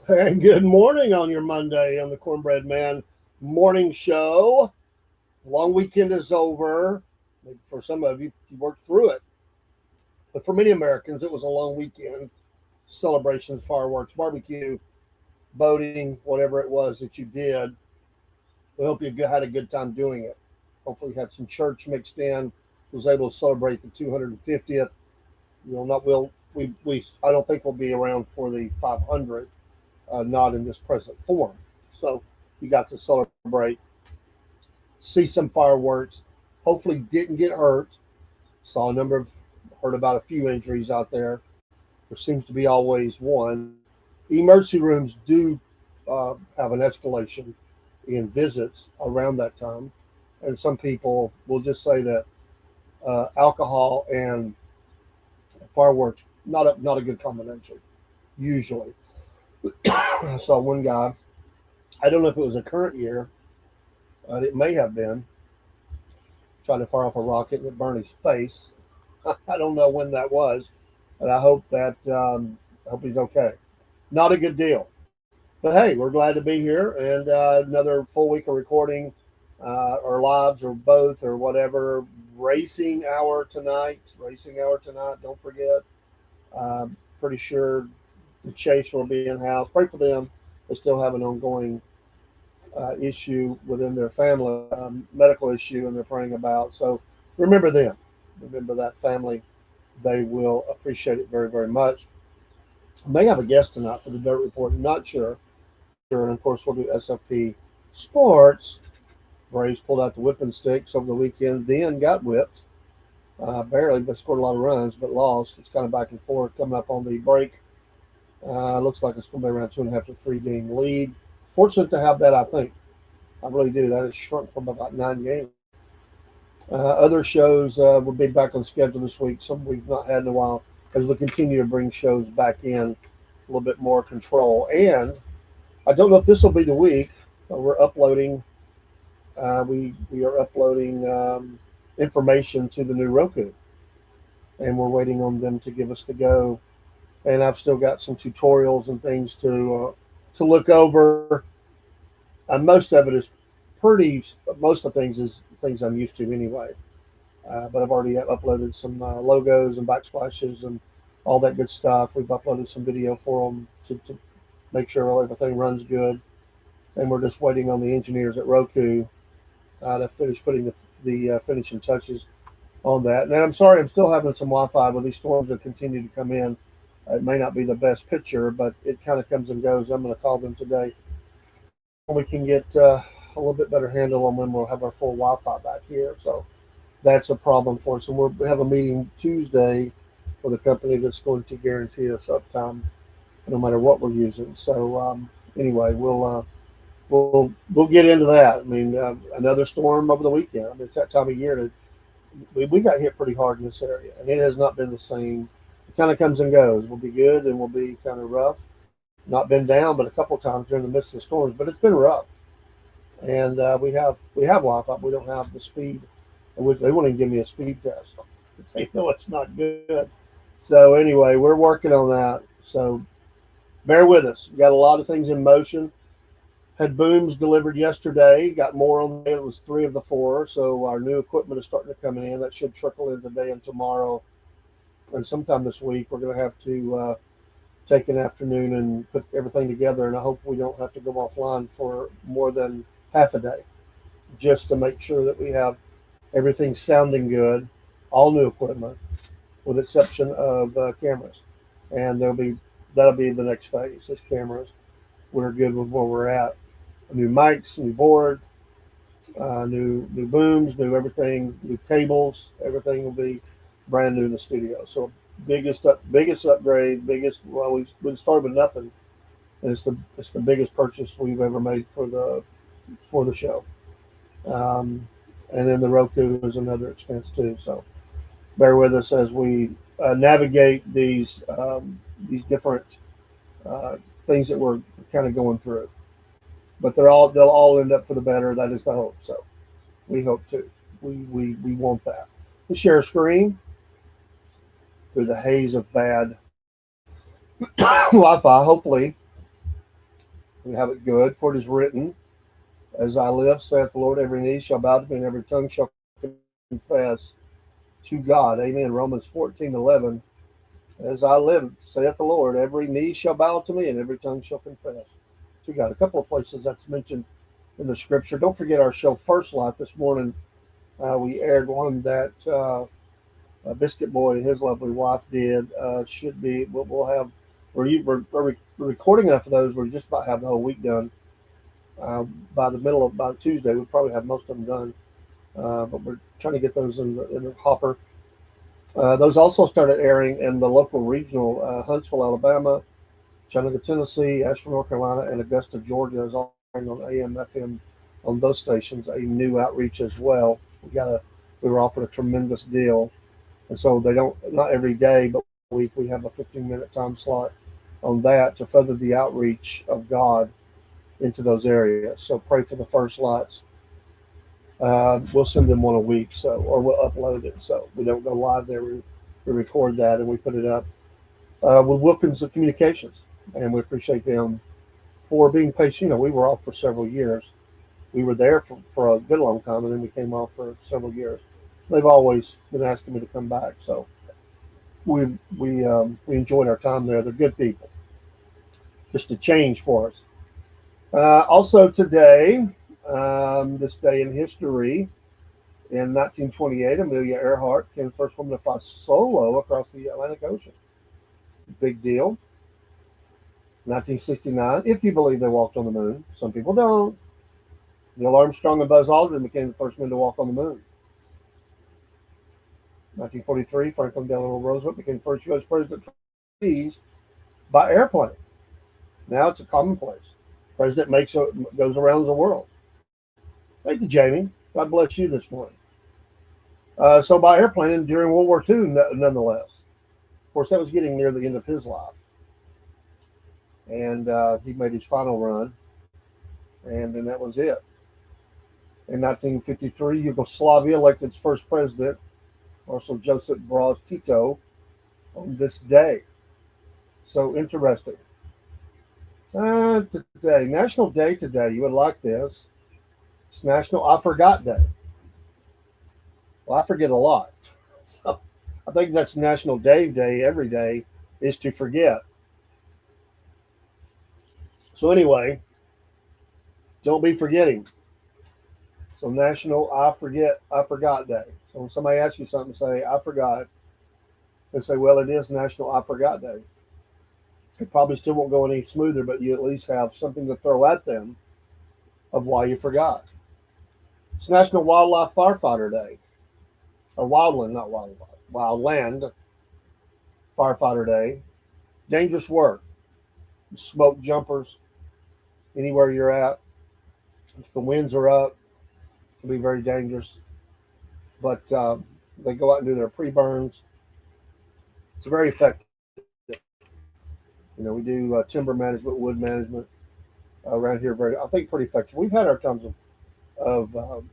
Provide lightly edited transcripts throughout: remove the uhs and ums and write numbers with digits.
And good morning on your Monday on the Cornbread Man morning show. Long weekend is over. Maybe for some of you, you worked through it. But for many Americans, it was a long weekend. Celebrations, fireworks, barbecue, boating, whatever it was that you did. We hope you had a good time doing it. Hopefully, you had some church mixed in. Was able to celebrate the 250th. Not will we. I don't think we'll be around for the 500th. Not in this present form. So you got to celebrate, see some fireworks. Hopefully, didn't get hurt. Saw a number of, heard about a few injuries out there. There seems to be always one. Emergency rooms do have an escalation in visits around that time, and some people will just say that alcohol and fireworks not a good combination usually. I saw one guy. I don't know if it was a current year. It may have been trying to fire off a rocket and it burned his face. I don't know when that was, and I hope he's okay. Not a good deal. But hey, we're glad to be here and another full week of recording or lives or both or whatever. Racing hour tonight. Racing hour tonight. Don't forget. Pretty sure the Chase will be in house. Pray for them. They still have an ongoing issue within their family, medical issue, and they're praying about. So remember them. Remember that family. They will appreciate it very, very much. May have a guest tonight for the Dirt Report. Not sure. And of course, we'll do SFP Sports. Braves pulled out the whipping sticks over the weekend, then got whipped. Barely, but scored a lot of runs, but lost. It's kind of back and forth coming up on the break. Looks like it's going to be around 2.5 to 3 game lead. Fortunate to have that, I think. I really do. That has shrunk from about 9 games. Other shows will be back on schedule this week. Some we've not had in a while as we continue to bring shows back in a little bit more control. And I don't know if this will be the week. We're uploading. We are uploading information to the new Roku, and we're waiting on them to give us the go. And I've still got some tutorials and things to look over. Most of it is pretty. Most of the things is things I'm used to anyway. But I've already uploaded some logos and backsplashes and all that good stuff. We've uploaded some video for them to make sure everything runs good. And we're just waiting on the engineers at Roku to finish putting the finishing touches on that. And I'm sorry, I'm still having some Wi-Fi with these storms that continue to come in. It may not be the best picture, but it kind of comes and goes. I'm going to call them today. We can get a little bit better handle on when we'll have our full Wi-Fi back here. So that's a problem for us. And we have a meeting Tuesday with a company that's going to guarantee us uptime no matter what we're using. So anyway, we'll get into that. I mean, another storm over the weekend. I mean, it's that time of year. We got hit pretty hard in this area, and it has not been the same. It kind of comes and goes. We'll be good, and we'll be kind of rough. Not been down, but a couple of times during the midst of the storms. But it's been rough, and we have Wi-Fi. We don't have the speed. They won't even give me a speed test. They know it's not good. So anyway, we're working on that. So bear with us. We got a lot of things in motion. Had booms delivered yesterday. Got more on the way. It was 3 of the 4. So our new equipment is starting to come in. That should trickle in today and tomorrow. And sometime this week, we're going to have to take an afternoon and put everything together. And I hope we don't have to go offline for more than half a day just to make sure that we have everything sounding good, all new equipment, with exception of cameras. And that'll be the next phase. Is cameras. We're good with where we're at. New mics, new board, new booms, new everything, new cables. Everything will be brand new in the studio. So biggest upgrade, we started with nothing, and it's the biggest purchase we've ever made for the show. And then the Roku is another expense too. So bear with us as we navigate these different things that we're kind of going through. But they'll all end up for the better. That is the hope. So we hope to. We want that. We share a screen through the haze of bad Wi-Fi. Hopefully, We have it good, for it is written, as I live, saith the Lord, every knee shall bow to me, and every tongue shall confess to God. Amen. Romans 14:11. As I live, saith the Lord, every knee shall bow to me, and every tongue shall confess to God. A couple of places that's mentioned in the scripture. Don't forget our show, First Light, this morning. We aired one that Biscuit Boy and his lovely wife did. Should be, we'll have, we're recording enough of those. We're just about have the whole week done. By Tuesday, we'll probably have most of them done. But we're trying to get those in the hopper. Those also started airing in the local regional Huntsville, Alabama, Chattanooga, Tennessee, Asheville, North Carolina, and Augusta, Georgia is all airing on AM, FM on those stations. A new outreach as well. We were offered a tremendous deal, and so they don't, not every day, but week we have a 15-minute time slot on that to further the outreach of God into those areas. So pray for the First Lights. We'll send them one a week, or we'll upload it. So we don't go live there. We record that and we put it up with Wilkins Communications, and we appreciate them for being patient. We were off for several years. We were there for a good long time, and then we came off for several years. They've always been asking me to come back, so we enjoyed our time there. They're good people. Just a change for us. Also today, this day in history, in 1928, Amelia Earhart became the first woman to fly solo across the Atlantic Ocean. Big deal. 1969, if you believe they walked on the moon. Some people don't. Neil Armstrong and Buzz Aldrin became the first men to walk on the moon. 1943, Franklin Delano Roosevelt became the first U.S. president by airplane. Now it's a commonplace. President goes around the world. Thank you, Jamie. God bless you this morning. So by airplane during World War II, nonetheless. Of course, that was getting near the end of his life. And he made his final run. And then that was it. In 1953, Yugoslavia elected its first president, also Josip Broz Tito, on this day. So interesting. Today, National Day today. You would like this. It's National I Forgot Day. Well, I forget a lot. So I think that's National Dave Day. Every day is to forget. So anyway, don't be forgetting. So National I Forgot Day. So when somebody asks you something, say, I forgot. And say, well, it is National I Forgot Day. It probably still won't go any smoother, but you at least have something to throw at them of why you forgot. It's National Wildlife Firefighter Day. Or Wildland, not wildlife. Wildland Firefighter Day. Dangerous work. Smoke jumpers. Anywhere you're at. If the winds are up, it can be very dangerous. But they go out and do their pre-burns. It's very effective. We do timber management, wood management around here. I think pretty effective. We've had our times of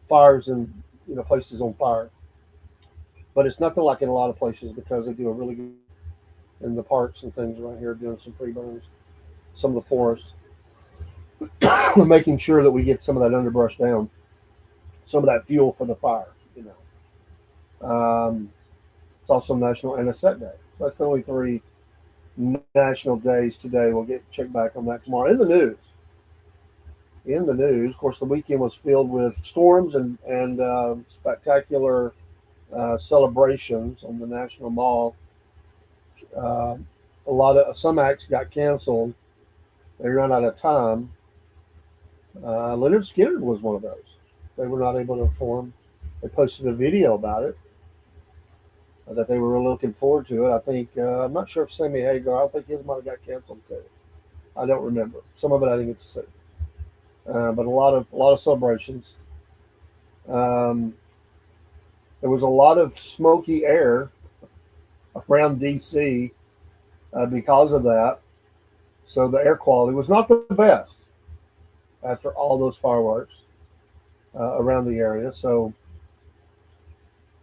fires and places on fire, but it's nothing like in a lot of places because they do a really good in the parks and things around here doing some pre-burns, some of the forests. We're making sure that we get some of that underbrush down, some of that fuel for the fire. It's also National Anisette Day. So that's the only three national days today. We'll check back on that tomorrow. In the news, of course, the weekend was filled with storms and spectacular celebrations on the National Mall. Some acts got canceled. They ran out of time. Leonard Skinner was one of those. They were not able to perform. They posted a video about it. That they were really looking forward to it. I think I'm not sure if Sammy Hagar. I think his might have got canceled too. I don't remember. Some of it I didn't get to see, but a lot of celebrations. There was a lot of smoky air around D.C. Because of that. So the air quality was not the best after all those fireworks around the area. So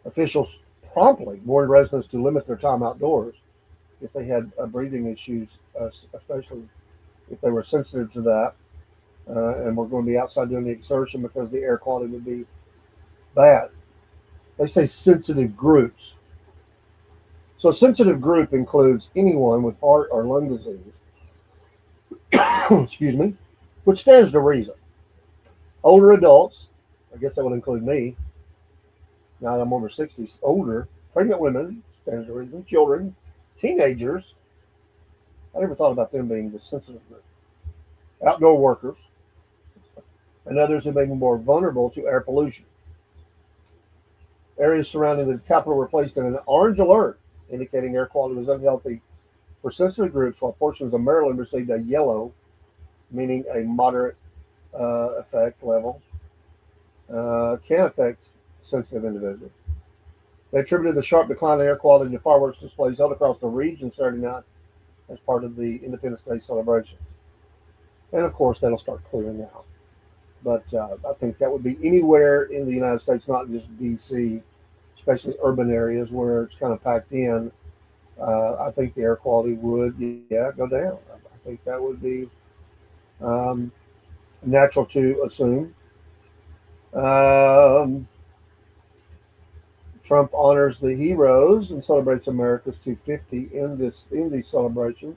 officials promptly warned residents to limit their time outdoors if they had breathing issues, especially if they were sensitive to that, and we're going to be outside doing the exertion because the air quality would be bad. They say sensitive groups. So a sensitive group includes anyone with heart or lung disease, excuse me, which stands to reason. Older adults, I guess that would include me, now that I'm over 60, older, pregnant women, stands to reason, children, teenagers. I never thought about them being the sensitive group. Outdoor workers, and others who may be more vulnerable to air pollution. Areas surrounding the capital were placed in an orange alert, indicating air quality was unhealthy for sensitive groups, while portions of Maryland received a yellow, meaning a moderate effect level, can affect sensitive individuals. They attributed the sharp decline in air quality to fireworks displays held across the region Saturday night as part of the Independence Day celebration. And of course, that'll start clearing out. But I think that would be anywhere in the United States, not just D.C., especially urban areas where it's kind of packed in. I think the air quality would, go down. I think that would be natural to assume. Trump honors the heroes and celebrates America's 250 in these celebrations.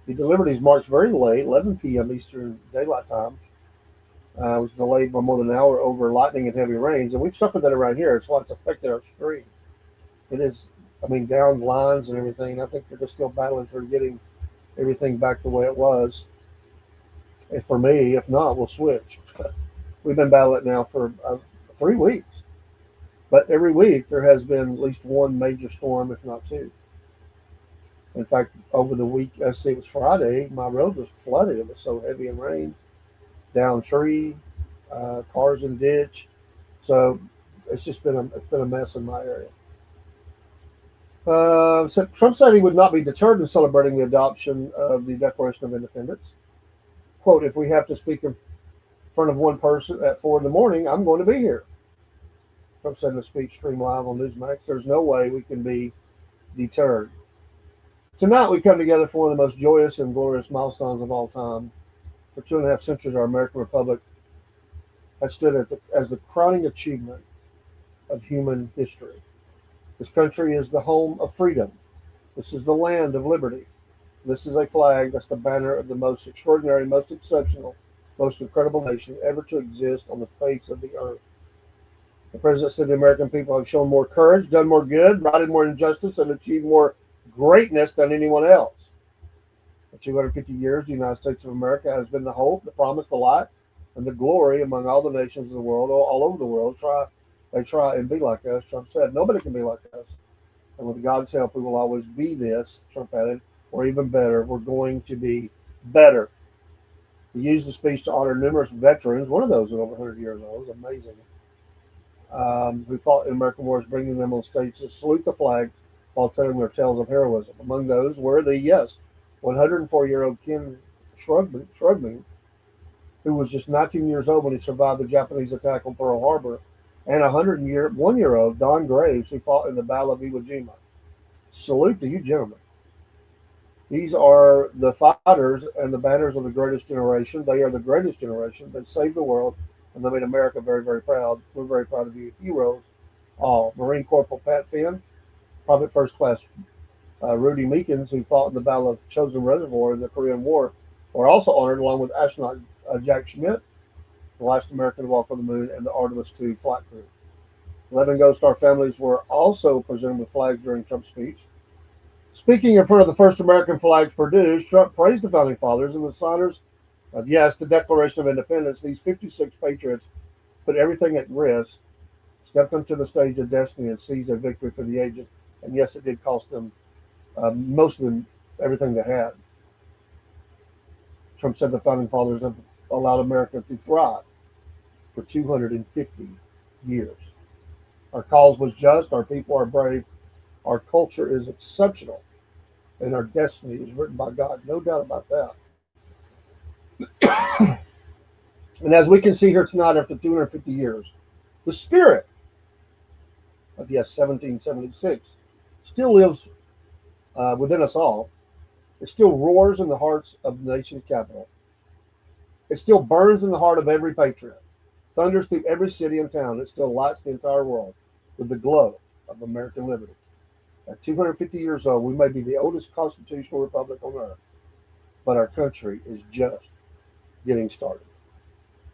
He delivered his march very late, 11 p.m. Eastern Daylight Time. Was delayed by more than an hour over lightning and heavy rains, and we've suffered that around here. It's why it's affected our street. It is, down lines and everything. I think they're just still battling for getting everything back the way it was. And for me, if not, we'll switch. We've been battling it now for 3 weeks. But every week there has been at least one major storm, if not two. In fact, over the week, it was Friday, my road was flooded. It was so heavy in rain, down tree, cars in ditch. So it's just been a mess in my area. So Trump said he would not be deterred in celebrating the adoption of the Declaration of Independence. Quote, if we have to speak in front of one person at 4 a.m, I'm going to be here. Trump said in a speech streamed live on Newsmax, there's no way we can be deterred. Tonight we come together for one of the most joyous and glorious milestones of all time. For 2.5 centuries, our American Republic has stood as the crowning achievement of human history. This country is the home of freedom. This is the land of liberty. This is a flag that's the banner of the most extraordinary, most exceptional, most incredible nation ever to exist on the face of the earth. The president said the American people have shown more courage, done more good, righted more injustice, and achieved more greatness than anyone else. For 250 years, the United States of America has been the hope, the promise, the light, and the glory among all the nations of the world, all over the world. They try and be like us. Trump said, nobody can be like us. And with God's help, we will always be this, Trump added, or even better. We're going to be better. He used the speech to honor numerous veterans. One of those is over 100 years old. It's amazing. Who fought in American wars, bringing them on stage to salute the flag while telling their tales of heroism. Among those were the 104-year-old Ken Shrugman, who was just 19 years old when he survived the Japanese attack on Pearl Harbor, and 101-year-old Don Graves, who fought in the Battle of Iwo Jima. Salute to you, gentlemen. These are the fighters and the banners of the greatest generation. They are the greatest generation. They saved the world, and they made America very, very proud. We're very proud of you, heroes. All Marine Corporal Pat Finn, Private First Class Rudy Meekins, who fought in the Battle of Chosin Reservoir in the Korean War, were also honored, along with astronaut Jack Schmitt, the last American to walk on the moon, and the Artemis II flight crew. 11 Gold Star families were also presented with flags during Trump's speech. Speaking in front of the first American flags produced, Trump praised the Founding Fathers and the signers of, the Declaration of Independence. These 56 patriots put everything at risk, stepped onto the stage of destiny, and seized their victory for the ages. And yes, it did cost them, most of them, everything they had. Trump said the Founding Fathers have allowed America to thrive for 250 years. Our cause was just, our people are brave, our culture is exceptional, and our destiny is written by God. No doubt about that. And as we can see here tonight, after 250 years, the spirit of 1776 still lives within us all. It still roars in the hearts of the nation's capital. It still burns in the heart of every patriot, thunders through every city and town. It still lights the entire world with the glow of American liberty. At 250 years old, we may be the oldest constitutional republic on earth, but our country is just getting started.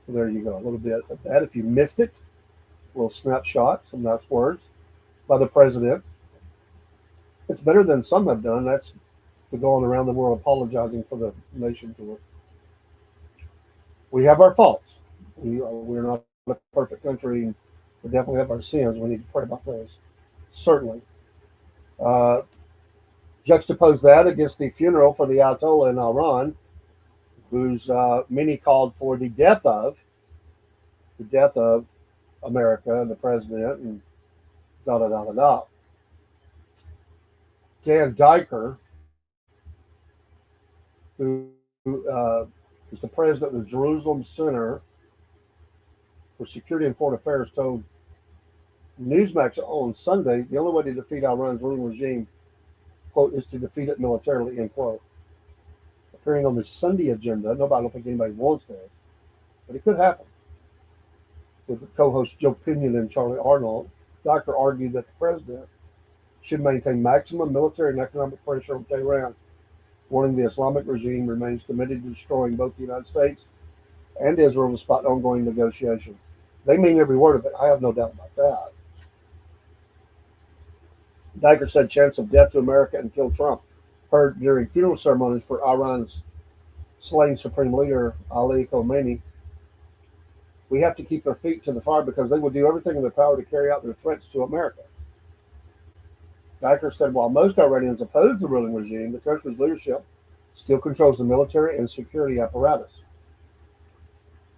So there you go, a little bit of that. If you missed it, a little snapshot, some nice words by the president. It's better than some have done. That's to go on around the world apologizing for the nation tour. We have our faults. We're not a perfect country. We definitely have our sins. We need to pray about those. Certainly. Uh, Juxtapose that against the funeral for the Ayatollah in Iran, whose many called for the death of America and the president and da da da da da. Dan Diker, who is the president of the Jerusalem Center for Security and Foreign Affairs, told Newsmax on Sunday the only way to defeat Iran's ruling regime, quote, is to defeat it militarily, end quote. Appearing on the Sunday agenda, I don't think anybody wants that, but it could happen. With co-hosts Joe Pinion and Charlie Arnold, Diker argued that the president should maintain maximum military and economic pressure on Tehran, warning the Islamic regime remains committed to destroying both the United States and Israel despite ongoing negotiations. They mean every word of it. I have no doubt about that. Diker said chants of death to America and kill Trump heard during funeral ceremonies for Iran's slain supreme leader Ali Khamenei. We have to keep their feet to the fire because they will do everything in their power to carry out their threats to America. Diker said while most Iranians oppose the ruling regime, the country's leadership still controls the military and security apparatus.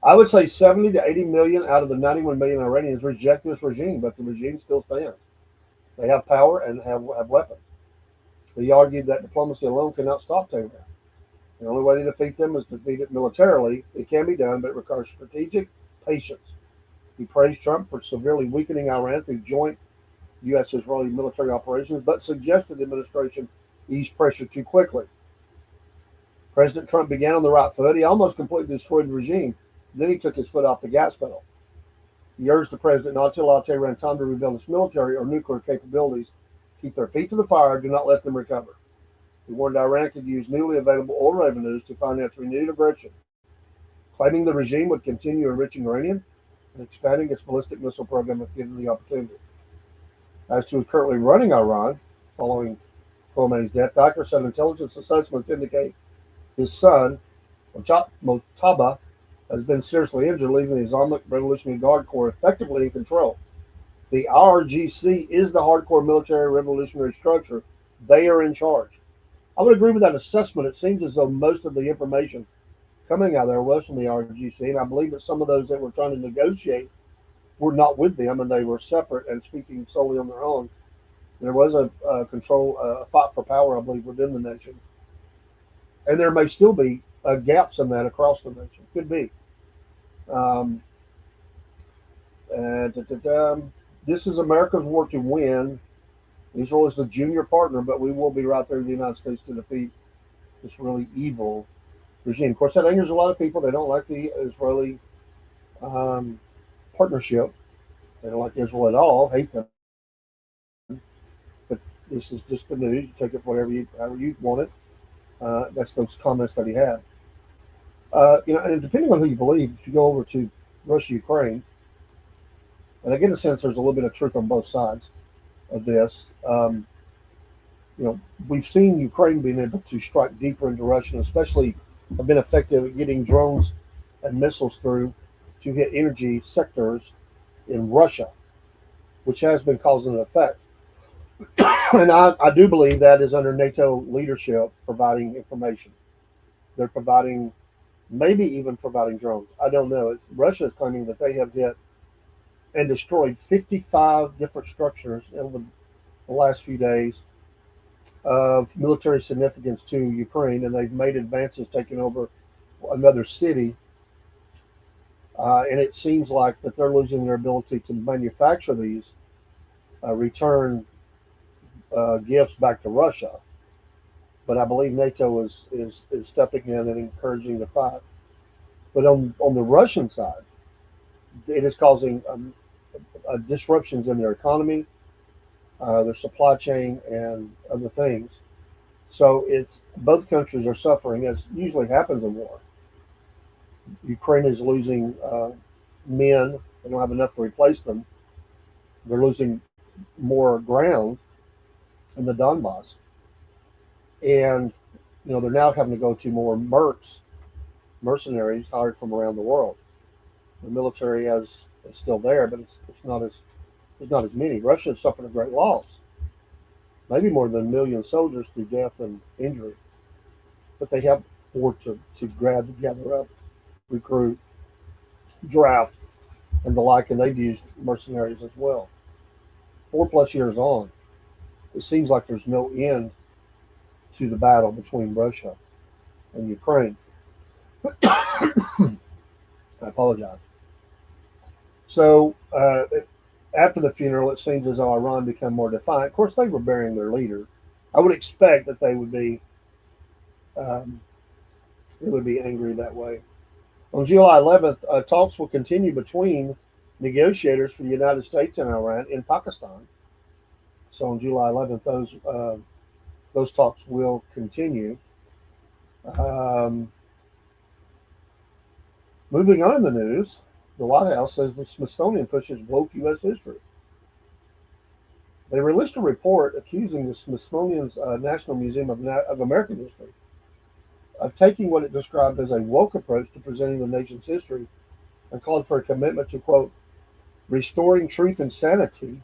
I would say 70 to 80 million out of the 91 million Iranians reject this regime, but the regime still stands. They have power and have weapons. He argued that diplomacy alone cannot stop Tehran. The only way to defeat them is to defeat it militarily. It can be done, but it requires strategic patience. He praised Trump for severely weakening Iran through joint U.S.-Israeli military operations, but suggested the administration ease pressure too quickly. President Trump began on the right foot. He almost completely destroyed the regime. Then he took his foot off the gas pedal. He urged the president not to allow Tehran time to rebuild its military or nuclear capabilities. Keep their feet to the fire. Do not let them recover. He warned Iran could use newly available oil revenues to finance renewed aggression, claiming the regime would continue enriching uranium and expanding its ballistic missile program if given the opportunity. As to currently running Iran, following Khomeiни's death, Diker said intelligence assessments indicate his son, Mojtaba, has been seriously injured, leaving the Islamic Revolutionary Guard Corps effectively in control. The IRGC is the hardcore military revolutionary structure. They are in charge. I would agree with that assessment. It seems as though most of the information coming out there was from the IRGC, and I believe that some of those that were trying to negotiate were not with them, and they were separate and speaking solely on their own. There was a fight for power, I believe, within the nation. And there may still be gaps in that across the nation. Could be. This is America's war to win. Israel is the junior partner, but we will be right there in the United States to defeat this really evil regime. Of course, that angers a lot of people. They don't like the Israeli partnership. They don't like Israel at all, hate them. But this is just the news. You take it however you want it. That's those comments that he had. And depending on who you believe, if you go over to Russia, Ukraine, and I get a sense there's a little bit of truth on both sides of this. We've seen Ukraine being able to strike deeper into Russia, and especially have been effective at getting drones and missiles through to hit energy sectors in Russia, which has been causing an effect. And I do believe that is under NATO leadership providing information. They're providing, maybe even providing drones. I don't know. Russia is claiming that they have hit and destroyed 55 different structures over the last few days of military significance to Ukraine, and they've made advances taking over another city. And it seems like that they're losing their ability to manufacture these return gifts back to Russia. but I believe NATO is stepping in and encouraging the fight. But on the Russian side, it is causing disruptions in their economy, their supply chain, and other things. So it's both countries are suffering, as usually happens in war. Ukraine is losing men; they don't have enough to replace them. They're losing more ground in the Donbass, and they're now having to go to more mercenaries hired from around the world. The military is still there, but it's not as there's not as many. Russia has suffered a great loss, maybe more than 1 million soldiers through death and injury. But they have more to gather up, recruit, draft, and the like, and they've used mercenaries as well. 4+ years on, it seems like there's no end to the battle between Russia and Ukraine. I apologize. So after the funeral, it seems as though Iran became more defiant. Of course, they were burying their leader. I would expect that um, they would be angry that way. On July 11th, talks will continue between negotiators for the United States and Iran in Pakistan. So on July 11th, those talks will continue. Um, Moving on in the news, the White House says the Smithsonian pushes woke U.S. history. They released a report accusing the Smithsonian's National Museum of American History of taking what it described as a woke approach to presenting the nation's history and called for a commitment to, quote, restoring truth and sanity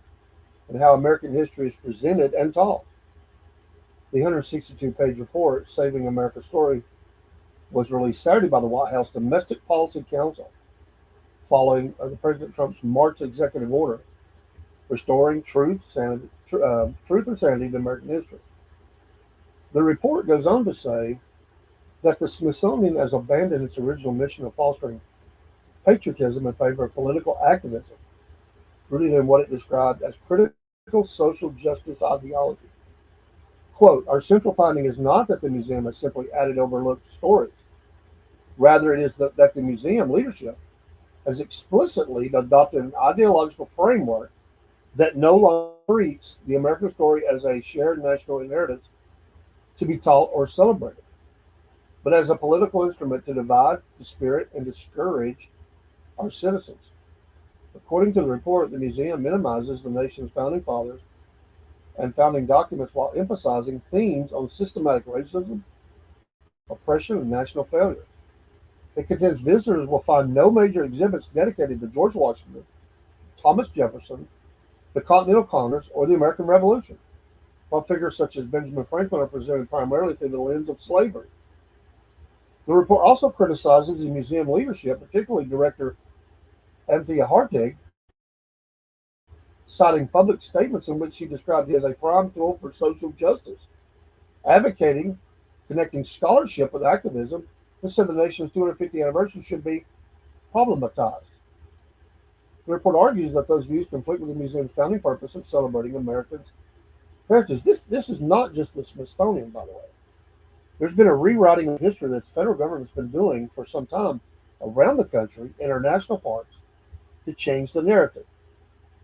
in how American history is presented and taught. The 162-page report, Saving America's Story, was released Saturday by the White House Domestic Policy Council following the President Trump's March executive order restoring truth and sanity to American history. The report goes on to say that the Smithsonian has abandoned its original mission of fostering patriotism in favor of political activism, rooted in what it described as critical social justice ideology. Quote, our central finding is not that the museum has simply added overlooked stories. Rather, it is that the museum leadership has explicitly adopted an ideological framework that no longer treats the American story as a shared national inheritance to be taught or celebrated, but as a political instrument to divide, dispirit, and discourage our citizens. According to the report, the museum minimizes the nation's founding fathers and founding documents while emphasizing themes on systematic racism, oppression, and national failure. It contends visitors will find no major exhibits dedicated to George Washington, Thomas Jefferson, the Continental Congress, or the American Revolution, while figures such as Benjamin Franklin are presented primarily through the lens of slavery. The report also criticizes the museum leadership, particularly Director Anthea Hartig, citing public statements in which she described it as a prime tool for social justice, advocating connecting scholarship with activism, and said the nation's 250th anniversary should be problematized. The report argues that those views conflict with the museum's founding purpose of celebrating Americans' heritage. This is not just the Smithsonian, by the way. There's been a rewriting of history that the federal government's been doing for some time around the country in our national parks to change the narrative.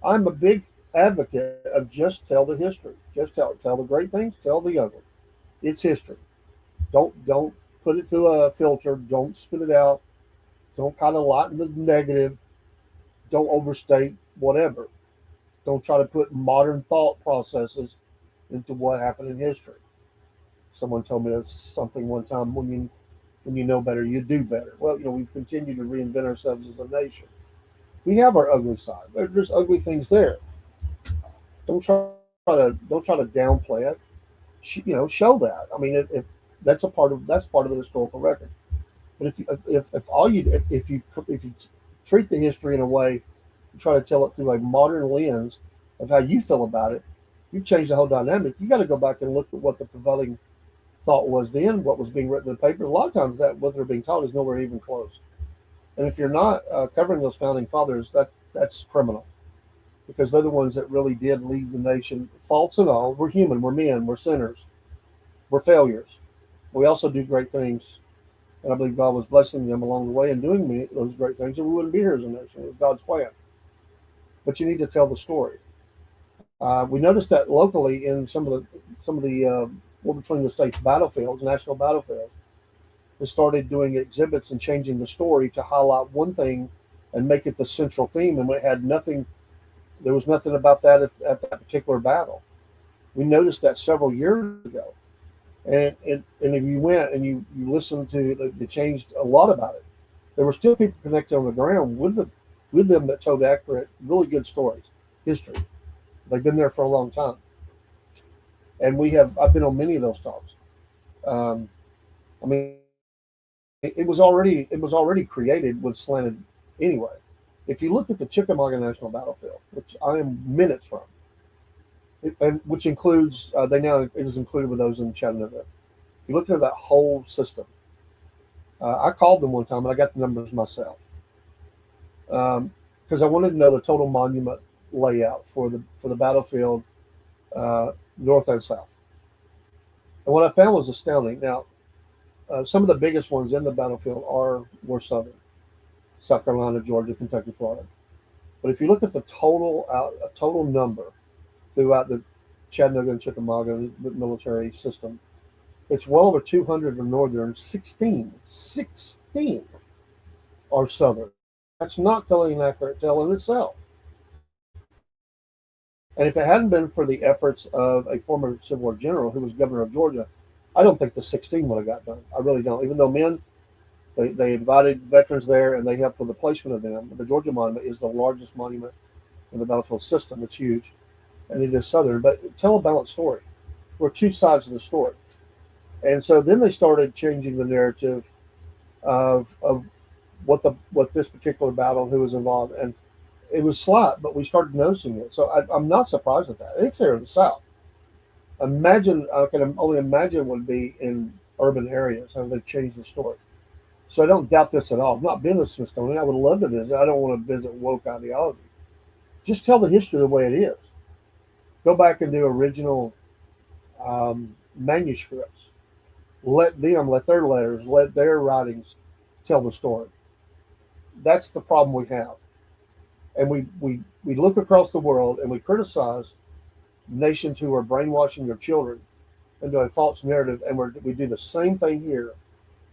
I'm a big advocate of just tell the history. Just tell the great things, tell the ugly. It's history. Don't put it through a filter. Don't spit it out. Don't kind of lighten the negative. Don't overstate whatever. Don't try to put modern thought processes into what happened in history. Someone told me something one time: when you know better, you do better. Well, we've continued to reinvent ourselves as a nation. We have our ugly side. There's ugly things there. Don't try to downplay it. Show that. I mean, if that's part of the historical record. But if you treat the history in a way, you try to tell it through a modern lens of how you feel about it, you've changed the whole dynamic. You got to go back and look at what the prevailing thought was then, what was being written in the paper. A lot of times that what they're being taught is nowhere even close. And if you're not covering those founding fathers, that's criminal, because they're the ones that really did lead the nation, faults and all. We're human, we're men, we're sinners. We're failures. We also do great things, and I believe God was blessing them along the way and doing those great things, and we wouldn't be here as a nation. It was God's plan. But you need to tell the story. We noticed that locally in some of the war between the states battlefields, national battlefields, they started doing exhibits and changing the story to highlight one thing and make it the central theme. And it had nothing. There was nothing about that at that particular battle. We noticed that several years ago, and if you went and you listened to it, they changed a lot about it. There were still people connected on the ground with them that told accurate, really good stories, history. They've been there for a long time, and I've been on many of those talks. Um, I mean, it was already created with slanted anyway. If you look at the Chickamauga National Battlefield, which I am minutes from, and which includes it is included with those in Chattanooga. If you look at that whole system, I called them one time and I got the numbers myself because I wanted to know the total monument layout for the battlefield, north and south. And what I found was astounding. Now, some of the biggest ones in the battlefield were southern, South Carolina, Georgia, Kentucky, Florida. But if you look at the total number throughout the Chattanooga and Chickamauga military system, it's well over 200 are northern, 16 are southern. That's not telling an accurate tale in itself. And if it hadn't been for the efforts of a former Civil War general who was governor of Georgia, I don't think the 16 would have got done. I really don't. Even though they invited veterans there and they helped with the placement of them. The Georgia Monument is the largest monument in the battlefield system. It's huge, and it is southern. But tell a balanced story. There were two sides of the story. And so then they started changing the narrative of what this particular battle, who was involved, and it was slight, but we started noticing it. So I'm not surprised at that. It's there in the South. I can only imagine what would be in urban areas how they've changed the story. So I don't doubt this at all. I've not been to Smithsonian. I would love to visit. I don't want to visit woke ideology. Just tell the history the way it is. Go back and do original manuscripts. Let their letters, let their writings tell the story. That's the problem we have. And we look across the world and we criticize nations who are brainwashing their children into a false narrative, and we do the same thing here,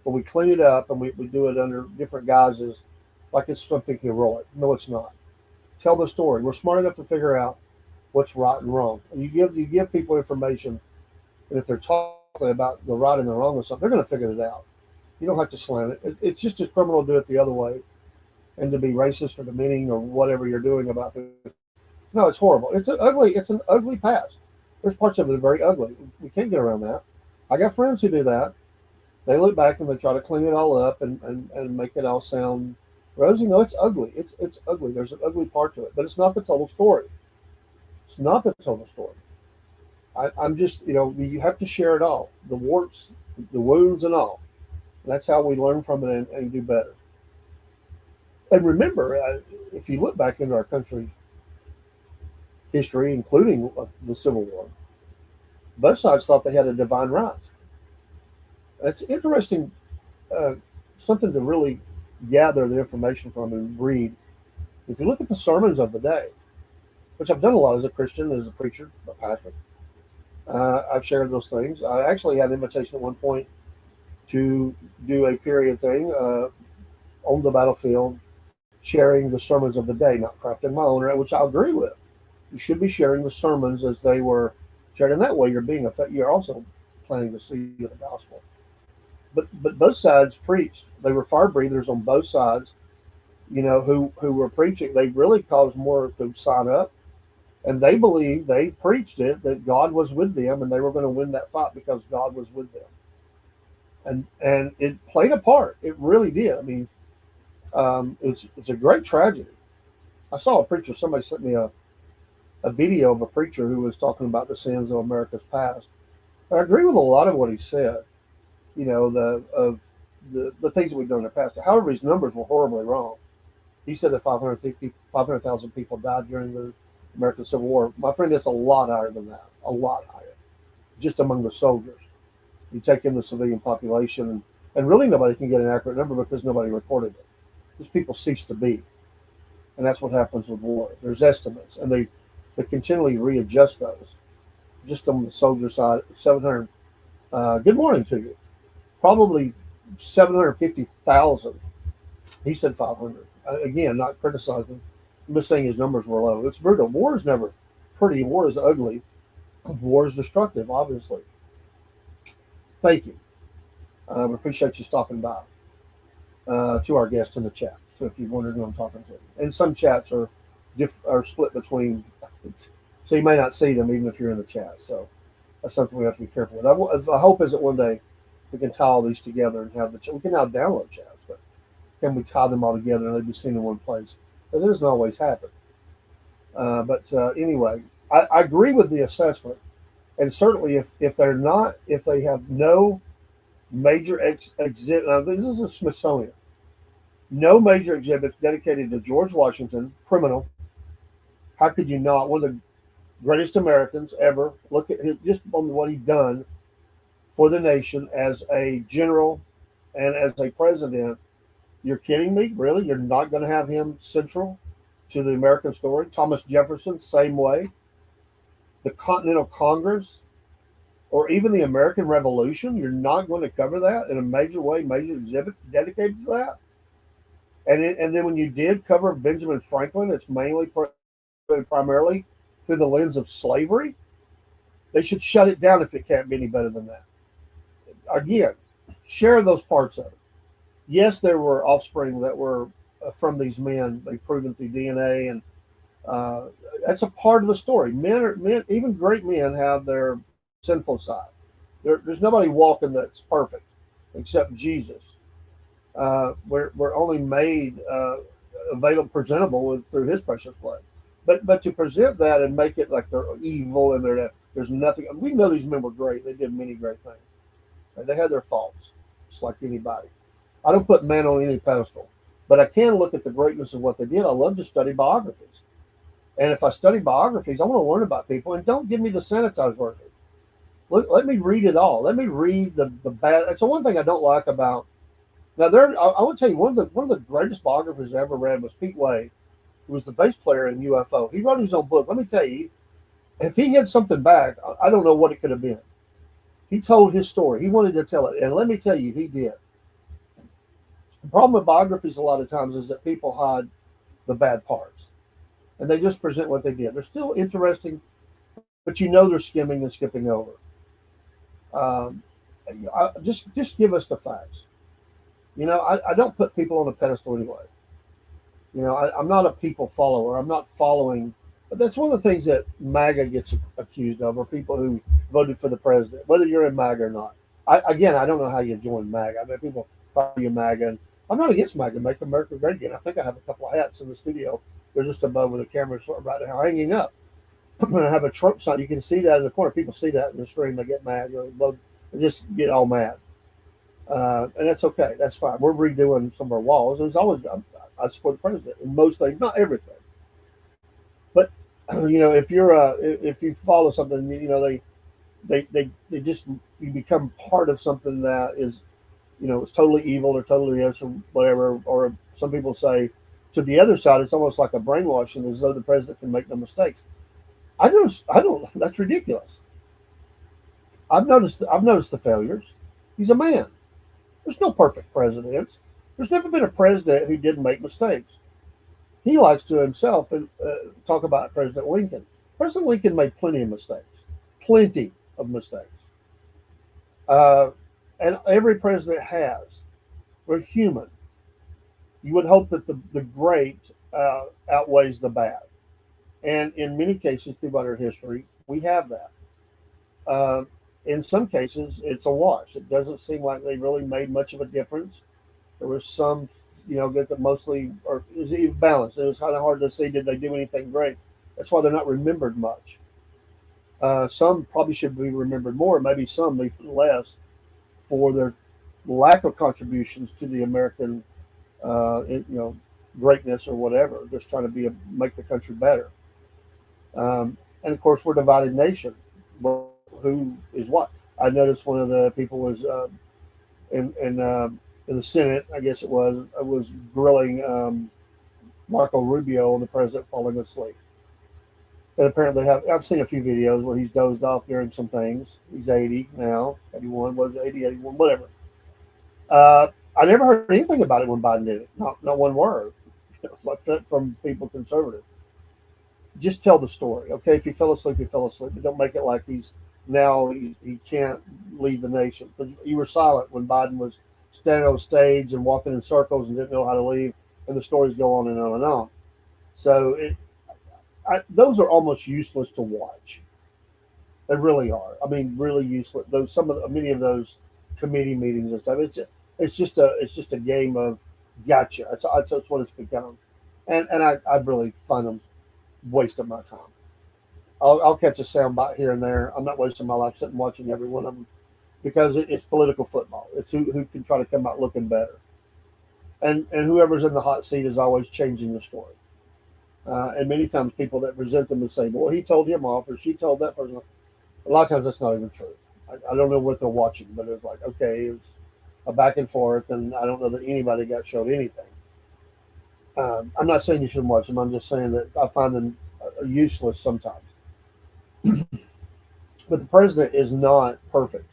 but we clean it up and we do it under different guises like it's something heroic. No, it's not. Tell the story. We're smart enough to figure out what's right and wrong. And you give people information, and if they're talking about the right and the wrong of something, they're going to figure it out. You don't have to slant it. It's just as criminal to do it the other way and to be racist or demeaning or whatever you're doing about it. No, it's horrible. It's an ugly past. There's parts of it that are very ugly. We can't get around that. I got friends who do that. They look back and they try to clean it all up and make it all sound rosy. No, it's ugly. It's ugly. There's an ugly part to it, but it's not the total story. It's not the total story. I'm just, you have to share it all, the warts, the wounds, and all. That's how we learn from it and do better. And remember, if you look back into our country's history, including the Civil War, both sides thought they had a divine right. It's interesting, something to really gather the information from and read. If you look at the sermons of the day, which I've done a lot as a Christian, as a preacher, a pastor, I've shared those things. I actually had an invitation at one point to do a period thing on the battlefield, sharing the sermons of the day, not crafting my own, which I agree with. You should be sharing the sermons as they were shared. In that way, you're also planting the seed of the gospel. But both sides preached. They were fire breathers on both sides, who were preaching. They really caused more to sign up, and they believed, they preached it, that God was with them and they were going to win that fight because God was with them. And it played a part. It really did. I mean, it's a great tragedy. I saw a preacher. Somebody sent me a video of a preacher who was talking about the sins of America's past. I agree with a lot of what he said. The things that we've done in the past. However, his numbers were horribly wrong. He said that 500,000 people died during the American Civil War. My friend, it's a lot higher than that. A lot higher, just among the soldiers. You take in the civilian population, and really nobody can get an accurate number because nobody recorded it. These people cease to be, and that's what happens with war. There's estimates, and they continually readjust those. Just on the soldier side, 700. Good morning to you. Probably 750,000. He said 500. Again, not criticizing. I'm just saying his numbers were low. It's brutal. War is never pretty. War is ugly. War is destructive, obviously. Thank you. We appreciate you stopping by to our guest in the chat. So if you wondered who I'm talking to, and some chats are split between, so you may not see them even if you're in the chat. So that's something we have to be careful with. The hope is that one day we can tie all these together and have we can now download chats, but can we tie them all together and they be seen in one place? That doesn't always happen. But anyway, I agree with the assessment, and certainly if they have no major exhibit. Now, this is a Smithsonian. No major exhibits dedicated to George Washington, criminal. How could you not? One of the greatest Americans ever. Look at just on what he's done for the nation as a general and as a president. You're kidding me? Really? You're not going to have him central to the American story? Thomas Jefferson, same way. The Continental Congress, or even the American Revolution, you're not going to cover that in a major way, major exhibit dedicated to that. And then when you did cover Benjamin Franklin, it's mainly primarily through the lens of slavery. They should shut it down if it can't be any better than that. Again, share those parts of it. Yes, there were offspring that were from these men. They've proven through DNA, and that's a part of the story. Men, even great men, have their sinful side. There's nobody walking that's perfect except Jesus. We're only made available, presentable through His precious blood. But to present that and make it like they're evil and there's nothing. We know these men were great. They did many great things. They had their faults, just like anybody. I don't put man on any pedestal, but I can look at the greatness of what they did. I love to study biographies. And if I study biographies, I want to learn about people, and don't give me the sanitized version. Let me read it all. Let me read the bad. That's the one thing I don't like about. Now, I would tell you one of the greatest biographers I ever read was Pete Wade, who was the bass player in UFO. He wrote his own book. Let me tell you, if he had something back, I don't know what it could have been. He told his story. He wanted to tell it, and let me tell you, he did. The problem with biographies a lot of times is that people hide the bad parts, and they just present what they did. They're still interesting, but they're skimming and skipping over. Just give us the facts. I don't put people on a pedestal anyway. I'm not a people follower. I'm not following. But that's one of the things that MAGA gets accused of, or people who voted for the president, whether you're in MAGA or not. I don't know how you join MAGA. I mean, people call you MAGA, and I'm not against MAGA. Make America Great Again. I think I have a couple of hats in the studio. They're just above where the camera's right now hanging up. When I have a Trump sign, you can see that in the corner. People see that in the stream. They get mad. They just get all mad. And that's okay. That's fine. We're redoing some of our walls. There's always I support the president in most things, not everything. But if you follow something, they just you become part of something that is, it's totally evil or totally this or whatever. Or some people say to the other side, it's almost like a brainwashing, as though the president can make no mistakes. I don't. That's ridiculous. I've noticed the failures. He's a man. There's no perfect presidents. There's never been a president who didn't make mistakes. He likes to himself talk about President Lincoln. President Lincoln made plenty of mistakes. Plenty of mistakes. And every president has. We're human. You would hope that the great outweighs the bad. And in many cases throughout our history, we have that. In some cases, it's a wash. It doesn't seem like they really made much of a difference. There was some, that mostly, or it was even balanced. It was kind of hard to see, did they do anything great? That's why they're not remembered much. Some probably should be remembered more, maybe some less, for their lack of contributions to the American, greatness or whatever. Just trying to make the country better. And of course, we're a divided nation. Who is what? I noticed one of the people was in in the Senate, I guess was grilling Marco Rubio on the president falling asleep. And apparently, I've seen a few videos where he's dozed off during some things. He's 80 now, 81, was 80, 81, whatever. I never heard anything about it when Biden did it. Not one word. It's like that from people conservative. Just tell the story, okay? If he fell asleep, he fell asleep. But don't make it like he can't lead the nation. But you were silent when Biden was standing on stage and walking in circles and didn't know how to leave, and the stories go on and on and on. So those are almost useless to watch. They really are. I mean, really useless. Those many of those committee meetings and stuff. It's just a game of gotcha. That's what it's become, and I really find them waste of my time. I'll catch a sound bite here and there. I'm not wasting my life sitting watching every one of them because it's political football. It's who can try to come out looking better, and whoever's in the hot seat is always changing the story. And many times people that resent them and say, "Well, he told him off," or "She told that person." A lot of times that's not even true. I don't know what they're watching, but it's like, okay, it's a back and forth, and I don't know that anybody got showed anything. I'm not saying you shouldn't watch them. I'm just saying that I find them useless sometimes. But the president is not perfect.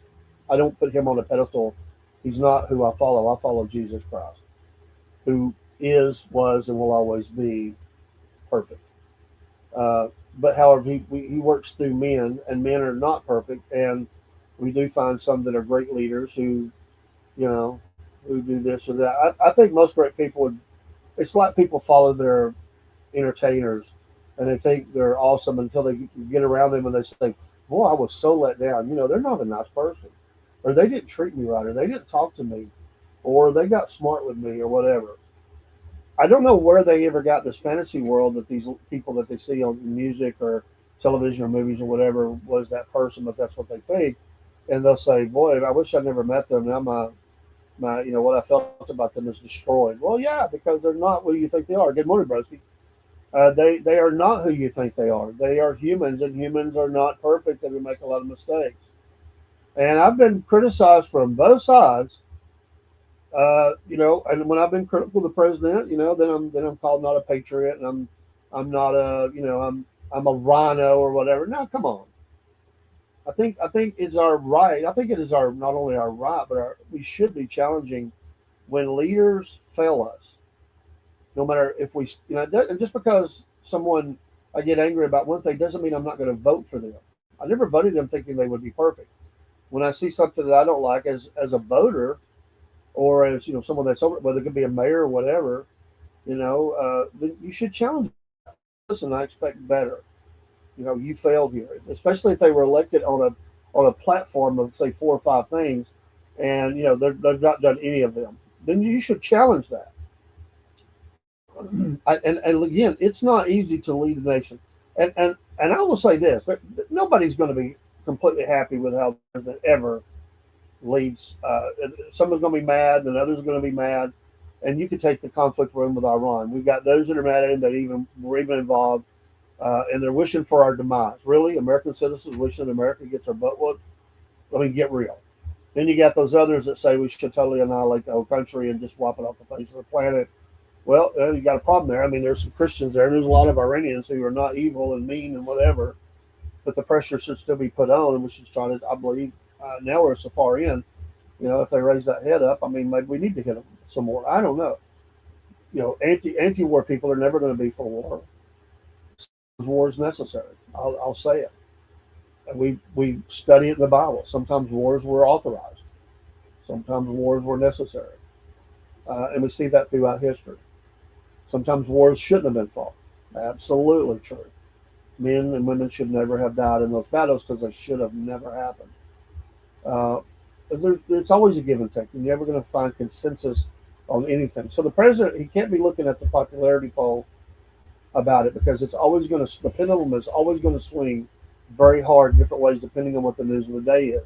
I don't put him on a pedestal. He's not who I follow. I follow Jesus Christ, who is, was, and will always be perfect. Uh, but however, he works through men, and men are not perfect, and we do find some that are great leaders you know, who do this or that. I think most great people would. It's like people follow their entertainers, and they think they're awesome until they get around them and they say, "Boy, I was so let down." They're not a nice person, or they didn't treat me right, or they didn't talk to me, or they got smart with me, or whatever. I don't know where they ever got this fantasy world that these people that they see on music or television or movies or whatever was that person, but that's what they think, and they'll say, "Boy, I wish I never met them. Now my what I felt about them is destroyed." Well, yeah, because they're not who you think they are. Good morning, Broski. They are not who you think they are. They are humans, and humans are not perfect, and we make a lot of mistakes. And I've been criticized from both sides. And when I've been critical of the president, then I'm called not a patriot, and I'm not I'm a rhino or whatever. No, come on. I think it's our right. I think it is our not only our right, but we should be challenging when leaders fail us. No matter if we, and just because someone I get angry about one thing doesn't mean I'm not going to vote for them. I never voted them thinking they would be perfect. When I see something that I don't like as a voter or as someone that's over, whether it could be a mayor or whatever, then you should challenge. Listen, I expect better. You failed here, especially if they were elected on a platform of say four or five things, and they've not done any of them. Then you should challenge that. And again, it's not easy to lead the nation, and I will say this: nobody's going to be completely happy with how the president ever leads. Someone's going to be mad, and others are going to be mad. And you could take the conflict room with Iran. We've got those that are mad at him that even were even involved, and they're wishing for our demise. Really, American citizens wishing America gets our butt whooped. I mean, get real. Then you got those others that say we should totally annihilate the whole country and just wipe it off the face of the planet. Well, you got a problem there. I mean, there's some Christians there, and there's a lot of Iranians who are not evil and mean and whatever, but the pressure should still be put on, and we should try to. I believe now we're so far in. If they raise that head up, I mean, maybe we need to hit them some more. I don't know. Anti-war people are never going to be for war. War is necessary. I'll say it. And we study it in the Bible. Sometimes wars were authorized. Sometimes wars were necessary, and we see that throughout history. Sometimes wars shouldn't have been fought. Absolutely true. Men and women should never have died in those battles because they should have never happened. Uh, it's always a give and take. You're never going to find consensus on anything. So the president, he can't be looking at the popularity poll about it because the pendulum is always going to swing very hard different ways depending on what the news of the day is.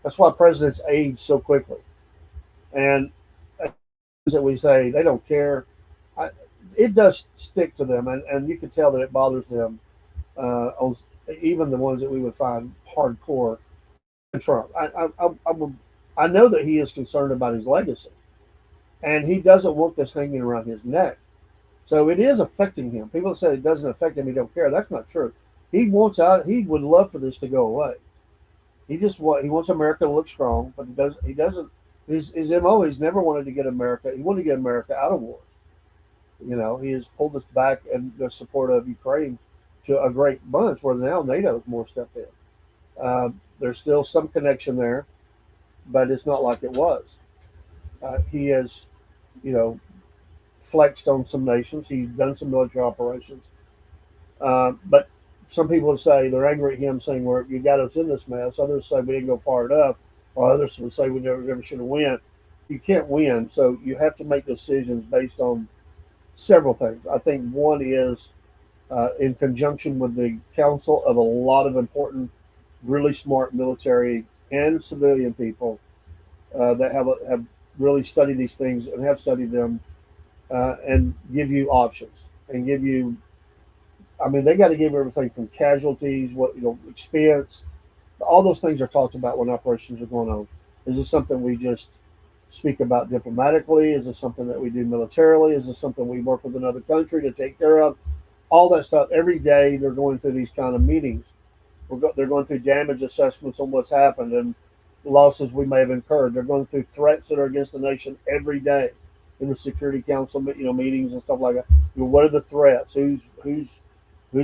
That's why presidents age so quickly. And that we say they don't care, it does stick to them, and you can tell that it bothers them. On even the ones that we would find hardcore Trump. I know that he is concerned about his legacy, and he doesn't want this hanging around his neck. So it is affecting him. People say it doesn't affect him; he don't care. That's not true. He wants out. He would love for this to go away. He wants America to look strong, but he doesn't. His mo. He's never wanted to get America. He wanted to get America out of wars. He has pulled us back in the support of Ukraine to a great bunch, where now NATO is more stepped in. There's still some connection there, but it's not like it was. He has, you know, flexed on some nations. He's done some military operations. But some people would say they're angry at him, saying, "Well, you got us in this mess." Others say we didn't go far enough, or others would say we never should have win. You can't win, so you have to make decisions based on several things. I think one is in conjunction with the counsel of a lot of important, really smart military and civilian people that have really studied these things and have studied them, and give you options and give you. I mean, they got to give everything from casualties, expense, all those things are talked about when operations are going on. Is this something we just speak about diplomatically? Is this something that we do militarily? Is this something we work with another country to take care of? All that stuff. Every day they're going through these kind of meetings. They're going through damage assessments on what's happened and losses we may have incurred. They're going through threats that are against the nation every day in the Security Council, meetings and stuff like that. What are the threats? Who's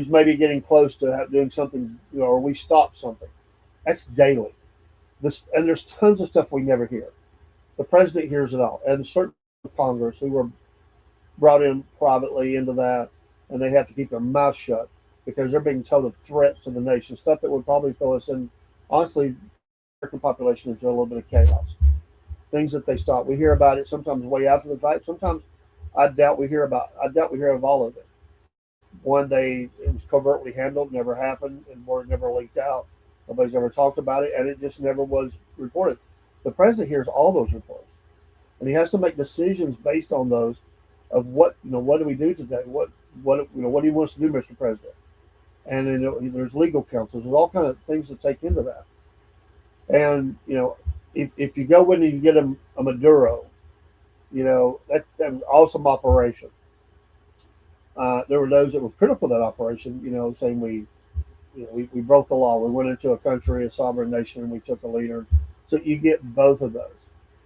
maybe getting close to doing something, or we stop something? That's daily. And there's tons of stuff we never hear. The president hears it all, and certain Congress who were brought in privately into that, and they have to keep their mouth shut because they're being told of threats to the nation, stuff that would probably fill us in, honestly, the American population into a little bit of chaos. Things that they stop. We hear about it sometimes way after the fact. Sometimes I doubt we hear of all of it. One day it was covertly handled, never happened, and word never leaked out. Nobody's ever talked about it, and it just never was reported. The president hears all those reports, and he has to make decisions based on those. Of what do we do today? What do you want us to do, Mr. President? And there's legal counsel. There's all kind of things that take into that. And if you go in and you get a Maduro, that was an awesome operation. There were those that were critical of that operation, saying we broke the law. We went into a country, a sovereign nation, and we took a leader. So you get both of those.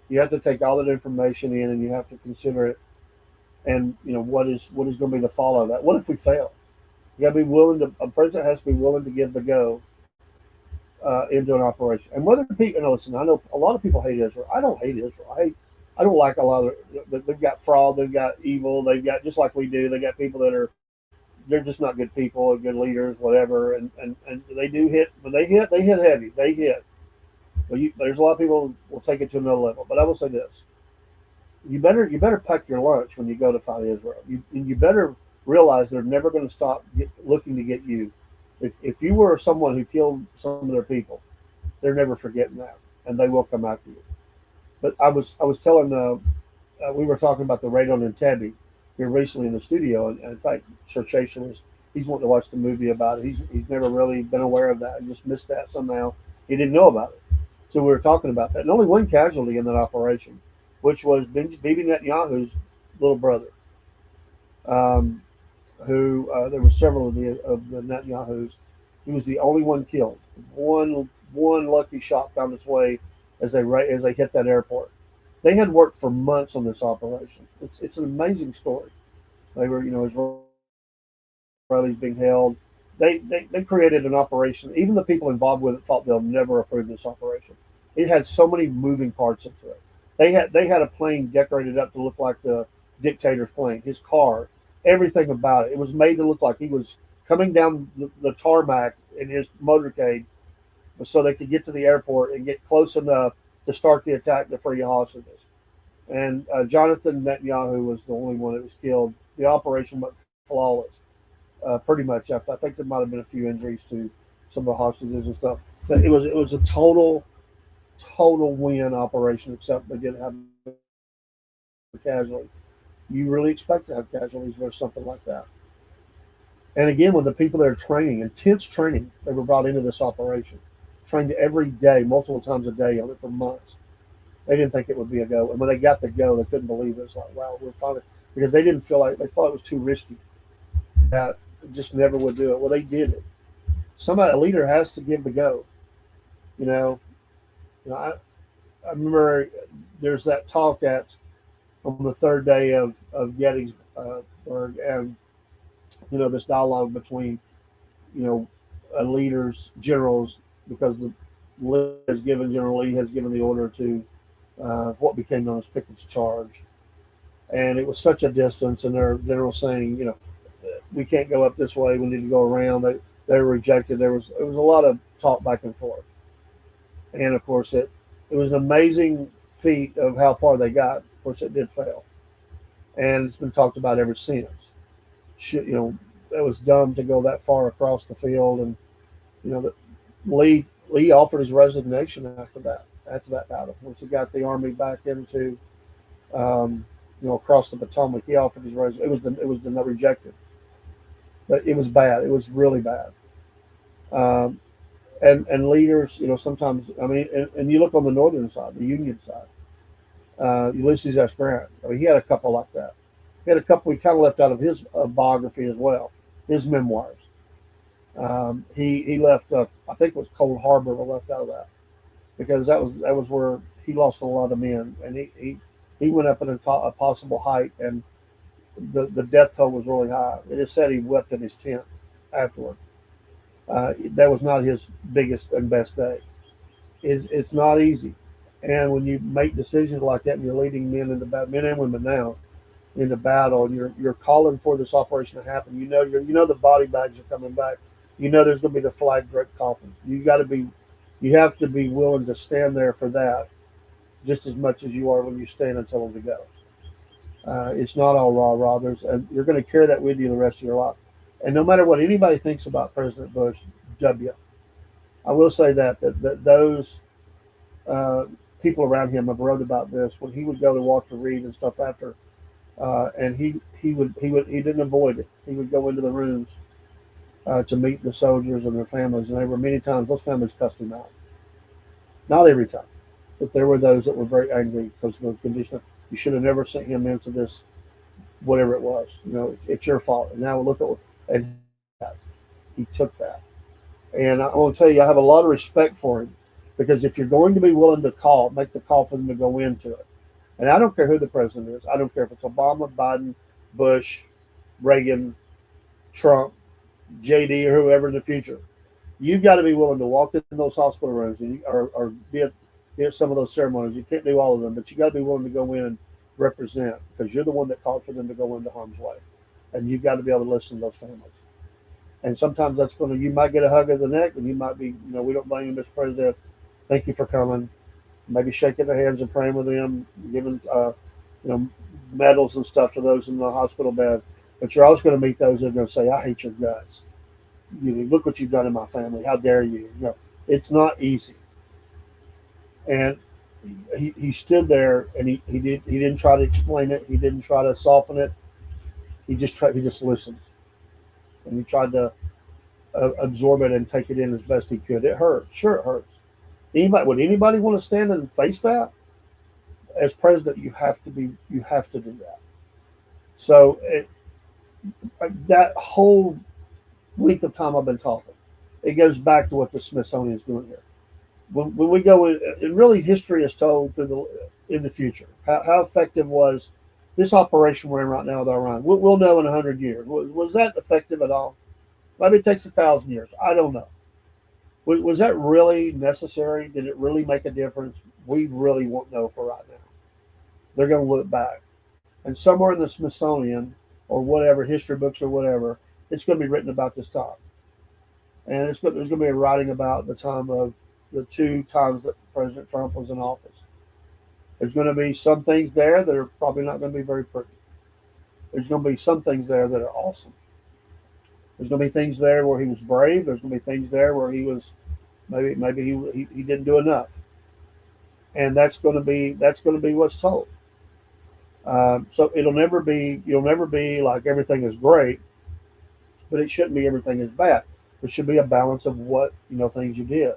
You have to take all that information in, and you have to consider it. And what is going to be the fallout of that? What if we fail? You got to be willing to. A president has to be willing to give the go into an operation. And whether people, listen, I know a lot of people hate Israel. I don't hate Israel. I don't like a lot of. They've got fraud. They've got evil. They've got, just like we do. They got people that are. They're just not good people, good leaders, whatever. And they do hit. When they hit heavy. They hit. Well, there's a lot of people who will take it to another level. But I will say this: you better pack your lunch when you go to fight Israel. You better realize they're never going to stop looking to get you. If you were someone who killed some of their people, they're never forgetting that, and they will come after you. But I was telling we were talking about the raid on Entebbe here recently in the studio, and in fact, Sir Chation he's wanting to watch the movie about it. He's never really been aware of that. He just missed that somehow. He didn't know about it. So we were talking about that. And only one casualty in that operation, which was Bibi Netanyahu's little brother. Who there were several of the Netanyahu's. He was the only one killed. One lucky shot found its way as they hit that airport. They had worked for months on this operation. It's an amazing story. They were Israelis being held. They created an operation. Even the people involved with it thought they'll never approve this operation. It had so many moving parts into it. They had a plane decorated up to look like the dictator's plane. His car, everything about it. It was made to look like he was coming down the tarmac in his motorcade, so they could get to the airport and get close enough to start the attack to free hostages. And Jonathan Netanyahu was the only one that was killed. The operation went flawless, pretty much. I think there might have been a few injuries to some of the hostages and stuff, but it was a total win operation. Except they didn't have a casualty. You really expect to have casualties for something like that. And again, when the people that are training, intense training, they were brought into this operation, trained every day, multiple times a day on it for months. They didn't think it would be a go, and when they got the go, they couldn't believe it. It's like, wow, we're finally, because they didn't feel like, they thought it was too risky. That just never would do it. Well, they did it. Somebody, a leader, has to give the go. You know, you know, I remember there's that talk at on the third day of Gettysburg, and this dialogue between leaders, generals, because the Lee has given General Lee has given the order to what became known as Pickett's charge, and it was such a distance, and their general saying, we can't go up this way, we need to go around. They were rejected. It was a lot of talk back and forth, and of course it was an amazing feat of how far they got. Of course, it did fail, and it's been talked about ever since. It was dumb to go that far across the field, and that Lee offered his resignation after that battle. Once he got the army back into across the Potomac, he offered his resignation. It was rejected, but it was bad. It was really bad. And leaders, sometimes, I mean, and you look on the northern side, the Union side, Ulysses S. Grant. I mean, he had a couple like that. He had a couple we kind of left out of his biography as well, his memoirs. He left, I think it was Cold Harbor were left out of that, because that was where he lost a lot of men, and he went up in a possible height, and the death toll was really high. It is said he wept in his tent afterward. That was not his biggest and best day. It's not easy, and when you make decisions like that, and you're leading men and women now into battle, and you're calling for this operation to happen, the body bags are coming back. There's going to be the flag draped coffins. You have to be willing to stand there for that, just as much as you are when you stand and tell them to go. It's not all rah rah. And you're going to carry that with you the rest of your life. And no matter what anybody thinks about President Bush, I will say that those people around him have wrote about this when he would go to Walter Reed and stuff after, and he didn't avoid it. He would go into the rooms to meet the soldiers and their families, and there were many times those families cussed him out. Not every time, but there were those that were very angry because of the condition. You should have never sent him into this, whatever it was. It's your fault. And now look at what, and he took that. And I want to tell you, I have a lot of respect for him, because if you're going to be willing to make the call for them to go into it, and I don't care who the president is. I don't care if it's Obama, Biden, Bush, Reagan, Trump, JD, or whoever in the future. You've got to be willing to walk in those hospital rooms or be at some of those ceremonies. You can't do all of them, but you got to be willing to go in and represent, because you're the one that called for them to go into harm's way, and you've got to be able to listen to those families. And sometimes you might get a hug of the neck, and you might be, we don't blame you, Mr. President. Thank you for coming. Maybe shaking their hands and praying with them, giving medals and stuff to those in the hospital bed. But you're always going to meet those that are going to say, "I hate your guts. Look what you've done in my family. How dare you?" It's not easy. And he stood there, and he didn't try to explain it. He didn't try to soften it. He just listened, and he tried to absorb it and take it in as best he could. It hurt. Sure, it hurts. Would anybody want to stand and face that? As president, you have to do that. So that whole length of time I've been talking, it goes back to what the Smithsonian is doing here. When we go in, and really history is told in the future. How effective was this operation we're in right now with Iran? We'll know in 100 years. Was that effective at all? Maybe it takes 1,000 years. I don't know. Was that really necessary? Did it really make a difference? We really won't know for right now. They're going to look back. And somewhere in the Smithsonian or whatever, history books or whatever, it's going to be written about this time. And there's going to be a writing about the time of the 2 times that President Trump was in office. There's going to be some things there that are probably not going to be very pretty. There's going to be some things there that are awesome. There's going to be things there where he was brave. There's going to be things there where he was maybe he didn't do enough, and that's going to be what's told. So you'll never be like everything is great, but it shouldn't be everything is bad. There should be a balance of what things you did.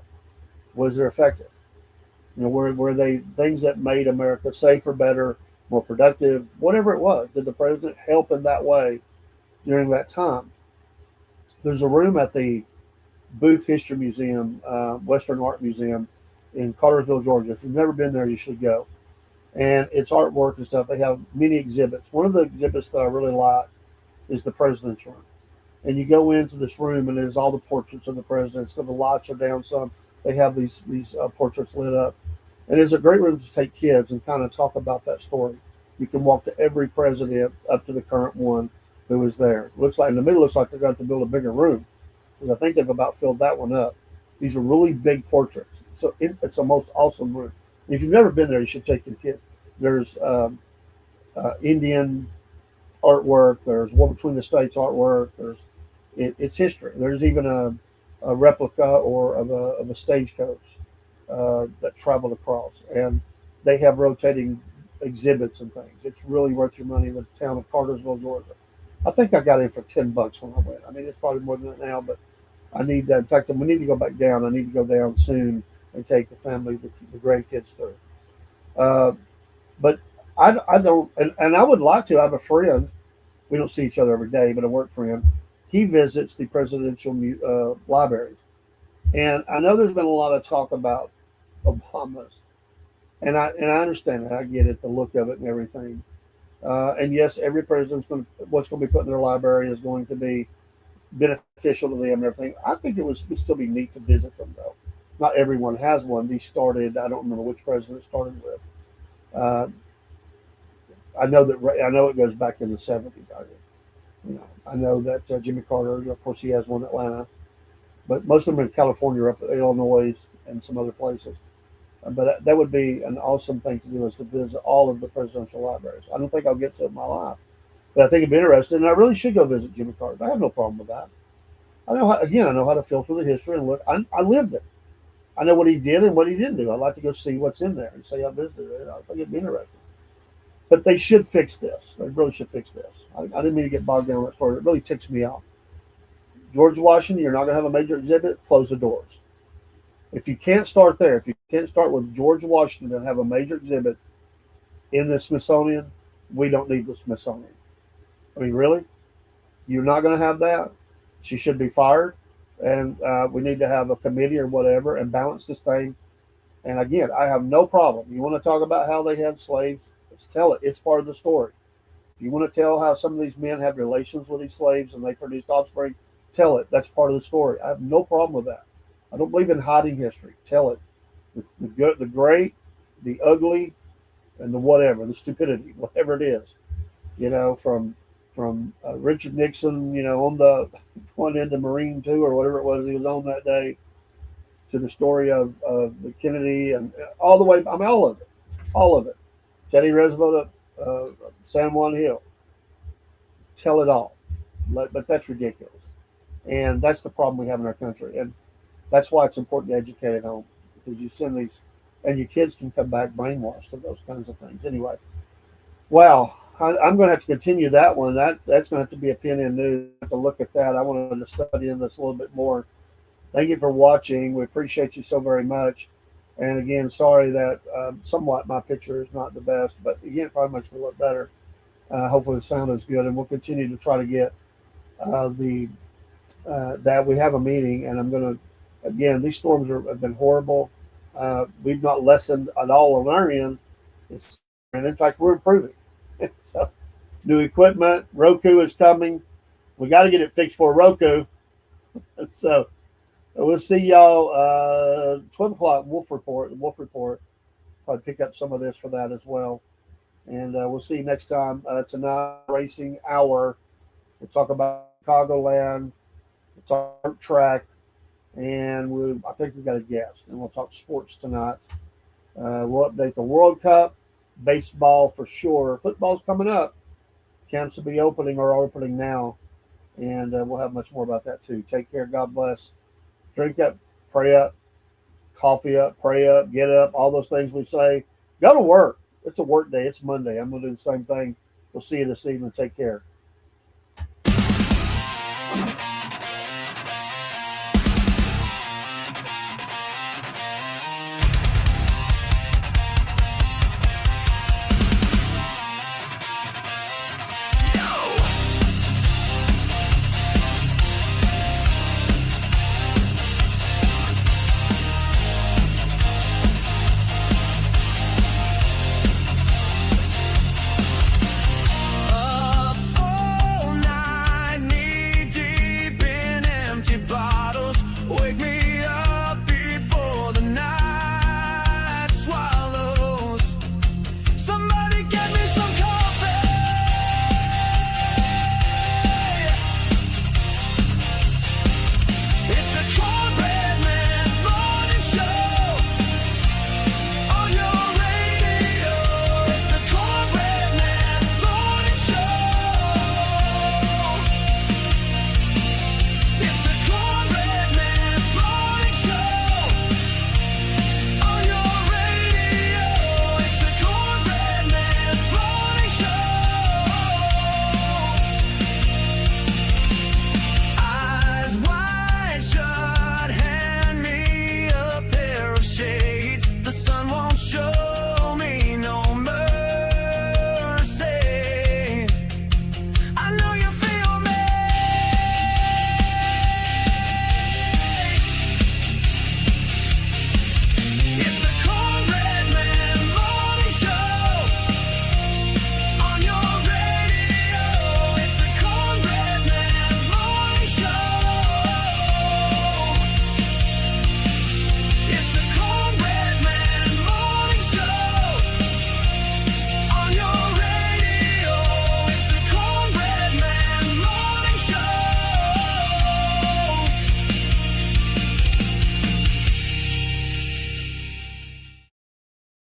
Was it effective? Were they things that made America safer, better, more productive, whatever it was? Did the president help in that way during that time? There's a room at the Booth History Museum, Western Art Museum in Cartersville, Georgia. If you've never been there, you should go. And it's artwork and stuff. They have many exhibits. One of the exhibits that I really like is the president's room. And you go into this room, and there's all the portraits of the presidents. So the lights are down some. They have these portraits lit up, and it's a great room to take kids and kind of talk about that story. You can walk to every president up to the current one who was there. Looks like in the middle looks like they're going to build a bigger room because I think they've about filled that one up. These are really big portraits, so it's a most awesome room. If you've never been there, you should take your kids. There's Indian artwork. There's War Between the States artwork. It's history. There's even a replica or of a stagecoach that traveled across, and they have rotating exhibits and things. It's really worth your money in the town of Cartersville, Georgia. I think I got in for $10 when I went. I mean, it's probably more than that now, but I need that. In fact, we need to go back down. I need to go down soon and take the family, the grandkids through. But I don't, and I would like to. I have a friend. We don't see each other every day, but a work friend. He visits the presidential libraries, and I know there's been a lot of talk about Obama's, and I understand it. I get it, the look of it and everything. And yes, every president's what's going to be put in their library is going to be beneficial to them and everything. I think it would still be neat to visit them, though. Not everyone has one. These started. I don't remember which president started with. I know it goes back in the '70s. I know that Jimmy Carter, of course, he has one in Atlanta, but most of them are in California, or up in Illinois, and some other places. But that would be an awesome thing to do, is to visit all of the presidential libraries. I don't think I'll get to it in my life, but I think it'd be interesting, and I really should go visit Jimmy Carter. I have no problem with that. I know how to filter the history and look. I lived it. I know what he did and what he didn't do. I'd like to go see what's in there and say I visited it. I think it'd be interesting. But they should fix this. They really should fix this. I didn't mean to get bogged down in that story. It really ticks me off. George Washington, you're not going to have a major exhibit, close the doors. If you can't start there, if you can't start with George Washington and have a major exhibit in the Smithsonian, we don't need the Smithsonian. I mean, really? You're not going to have that? She should be fired. And we need to have a committee or whatever and balance this thing. And again, I have no problem. You want to talk about how they had slaves? Let's tell it. It's part of the story. If you want to tell how some of these men had relations with these slaves and they produced offspring, tell it. That's part of the story. I have no problem with that. I don't believe in hiding history. Tell it. The good, the great, the ugly, and the whatever, the stupidity, whatever it is. From Richard Nixon, on the one into Marine 2 or whatever it was he was on that day, to the story of the Kennedy and all the way. I mean, all of it. Teddy Roosevelt up San Juan Hill. Tell it all, but that's ridiculous, and that's the problem we have in our country, and that's why it's important to educate at home, because you send these, and your kids can come back brainwashed to those kinds of things. Anyway, wow. I'm going to have to continue that one. That's going to have to be a pin in news. I have to look at that. I wanted to study in this a little bit more. Thank you for watching. We appreciate you so very much. And again, sorry that somewhat my picture is not the best, but again, it probably makes me look better. Hopefully the sound is good, and we'll continue to try to get that we have a meeting. And I'm going to, again, these storms have been horrible. We've not lessened at all on our end. And in fact, we're improving. So, new equipment, Roku is coming. We got to get it fixed for Roku. So, we'll see y'all 12 o'clock, Wolf Report. Probably pick up some of this for that as well. And we'll see you next time. Tonight, Racing Hour. We'll talk about Chicagoland. We'll talk track. And I think we've got a guest. And we'll talk sports tonight. We'll update the World Cup. Baseball for sure. Football's coming up. Camps will be opening or are opening now. And we'll have much more about that too. Take care. God bless. Drink up, pray up, coffee up, pray up, get up, all those things we say. Go to work. It's a work day. It's Monday. I'm going to do the same thing. We'll see you this evening. Take care.